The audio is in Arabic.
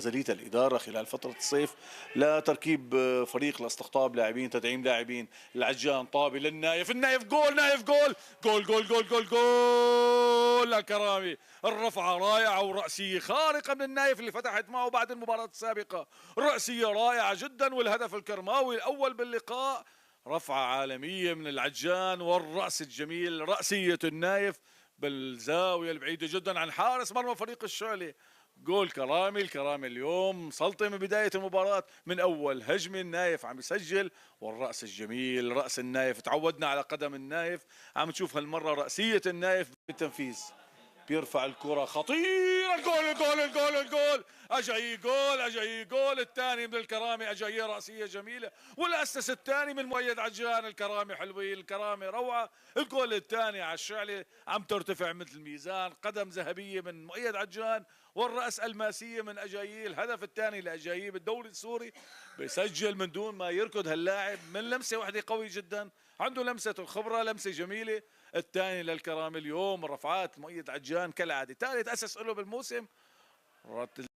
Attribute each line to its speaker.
Speaker 1: نزلتها الإدارة خلال فترة الصيف لتركيب فريق لاستقطاب لاعبين، تدعيم لاعبين. العجان طابي للنايف، النايف جول، نايف جول، جول جول جول جول جول الكرامي. الرفعة رائعة ورأسية خارقة من النايف اللي فتحت معه بعد المباراة السابقة، رأسية رائعة جدا. والهدف الكرماوي الأول باللقاء، رفعة عالمية من العجان والرأس الجميل، رأسية النايف بالزاوية البعيدة جدا عن حارس مرمى فريق الشعلة. جول كرامي. الكرامي اليوم سلطة من بداية المباراة، من أول هجمة النايف عم يسجل، والرأس الجميل، رأس النايف تعودنا على قدم النايف، عم نشوف هالمرة رأسية النايف بالتنفيذ. بيرفع الكرة خطيرة، الجول الجول الجول الجول، اجاي جول، اجاي جول الثاني من الكرامي، اجاي رأسية جميلة، والاسس الثاني من مؤيد عجان. الكرامي حلوين، الكرامي روعة. الجول الثاني على الشعلة عم ترتفع مثل الميزان، قدم ذهبية من مؤيد عجان والرأس الماسية من اجاييه. الهدف الثاني لاجاييه بالدوري السوري، بيسجل من دون ما يركض هاللاعب، من لمسة واحدة قوي جدا، عنده لمسة الخبرة، لمسة جميلة. الثاني للكرامي اليوم. الرفعات مؤيد عجان كالعاده، ثالث اسس له بالموسم.